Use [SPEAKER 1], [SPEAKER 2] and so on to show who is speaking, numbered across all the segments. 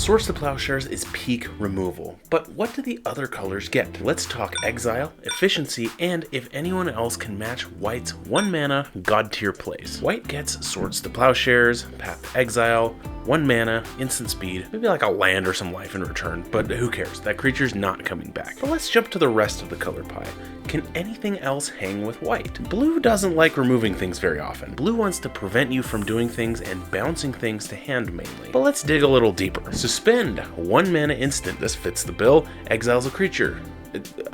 [SPEAKER 1] Swords to Plowshares is peak removal, but what do the other colors get? Let's talk exile, efficiency, and if anyone else can match White's 1 mana god tier plays. White gets Swords to Plowshares, Path to Exile, 1 mana, instant speed, maybe like a land or some life in return, but who cares? That creature's not coming back. But let's jump to the rest of the color pie. Can anything else hang with white? Blue doesn't like removing things very often. Blue wants to prevent you from doing things and bouncing things to hand mainly. But let's dig a little deeper. Suspend, 1 mana instant. This fits the bill. Exiles a creature.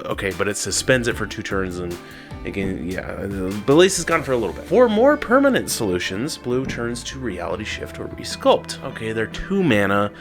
[SPEAKER 1] Okay, but it suspends it for 2 turns and again, yeah, the lace is gone for a little bit. For more permanent solutions, blue turns to Reality Shift or Resculpt. Okay, they're 2 mana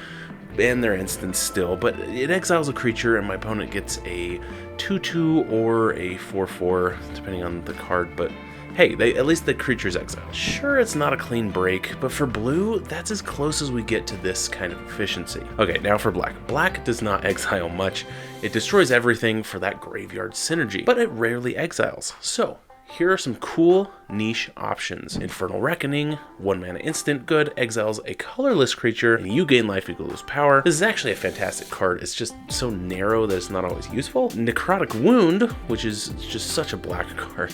[SPEAKER 1] and they're instant still, but it exiles a creature and my opponent gets a 2/2 or a 4/4, depending on the card, but hey, at least the creature's exiled. Sure, it's not a clean break, but for blue, that's as close as we get to this kind of efficiency. Okay, now for black. Black does not exile much. It destroys everything for that graveyard synergy, but it rarely exiles. So, here are some cool niche options. Infernal Reckoning, 1 mana instant, good, exiles a colorless creature, and you gain life equal lose power. This is actually a fantastic card. It's just so narrow that it's not always useful. Necrotic Wound, which is just such a black card,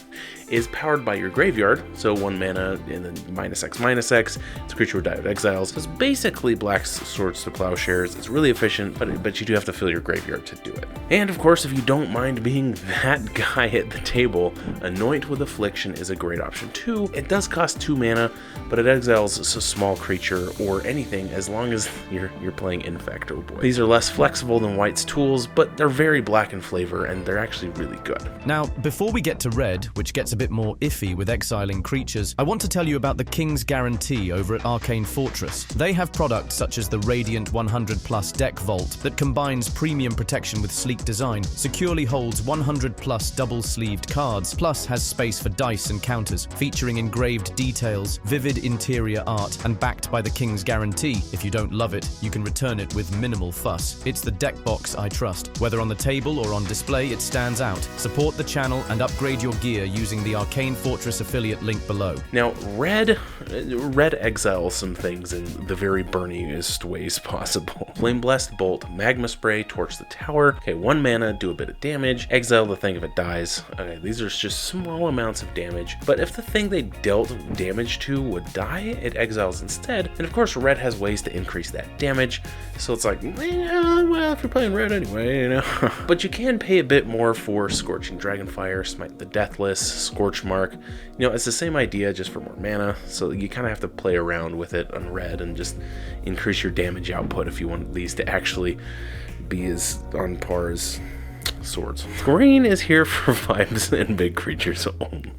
[SPEAKER 1] is powered by your graveyard, so 1 mana and then -X/-X. It's a creature with die of exiles. So it's basically black Swords to Plowshares. It's really efficient, but you do have to fill your graveyard to do it. And of course, if you don't mind being that guy at the table, Anoint with Affliction is a great option too. It does cost 2 mana, but it exiles a small creature or anything as long as you're playing Infect. Oh boy. These are less flexible than White's tools, but they're very black in flavor and they're actually really good.
[SPEAKER 2] Now, before we get to red, which gets a bit more iffy with exiling creatures, I want to tell you about the King's Guarantee over at Arcane Fortress. They have products such as the Radiant 100+ Deck Vault that combines premium protection with sleek design, securely holds 100+ double-sleeved cards, plus has space for dice and counters, featuring engraved details, vivid interior art, and backed by the King's Guarantee. If you don't love it, you can return it with minimal fuss. It's the deck box I trust. Whether on the table or on display, it stands out. Support the channel and upgrade your gear using the Arcane Fortress affiliate link below.
[SPEAKER 1] Now, red exiles some things in the very burniest ways possible. Flame Blessed Bolt, Magma Spray, Torch the Tower. Okay, 1 mana, do a bit of damage. Exile the thing if it dies. Okay, these are just small amounts of damage, but if the thing they dealt damage to would die, it exiles instead. And of course, red has ways to increase that damage, so it's like, well, if you're playing red anyway, you know. But you can pay a bit more for Scorching Dragonfire, Smite the Deathless, Scorch Mark. You know, it's the same idea, just for more mana, so you kind of have to play around with it on red and just increase your damage output if you want these to actually be as on par as swords. Green is here for vibes and big creatures only.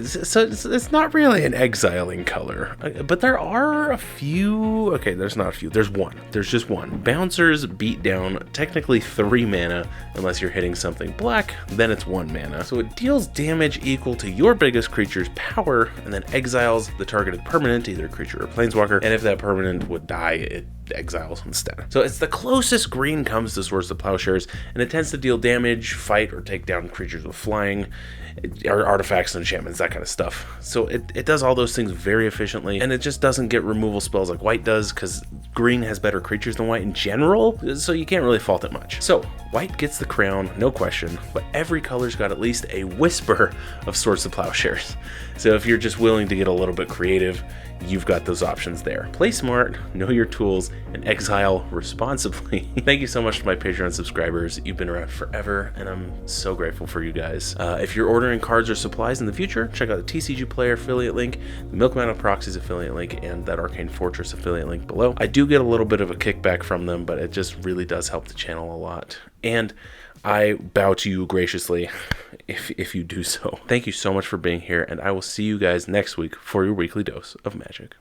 [SPEAKER 1] So it's not really an exiling color, but there are a few. Okay, there's not a few. There's one. There's just one. Bouncers beat down, technically 3 mana, unless you're hitting something black, then it's 1 mana. So it deals damage equal to your biggest creature's power, and then exiles the targeted permanent, either creature or planeswalker, and if that permanent would die, it exiles instead. So it's the closest green comes to Swords to Plowshares, and it tends to deal damage, fight, or take down creatures with flying, or artifacts and enchantments, that kind of stuff. So it does all those things very efficiently, and it just doesn't get removal spells like white does, because green has better creatures than white in general, so you can't really fault it much. So white gets the crown, no question, but every color's got at least a whisper of Swords to Plowshares. So if you're just willing to get a little bit creative, you've got those options there. Play smart, know your tools, and exile responsibly. Thank you so much to my Patreon subscribers. You've been around forever, and I'm so grateful for you guys. If you're ordering cards or supplies in the future, check out the TCGplayer affiliate link, the Manfred Plus Proxies affiliate link, and that Arcane Fortress affiliate link below. I do get a little bit of a kickback from them, but it just really does help the channel a lot. And I bow to you graciously if you do so. Thank you so much for being here, and I will see you guys next week for your weekly dose of magic.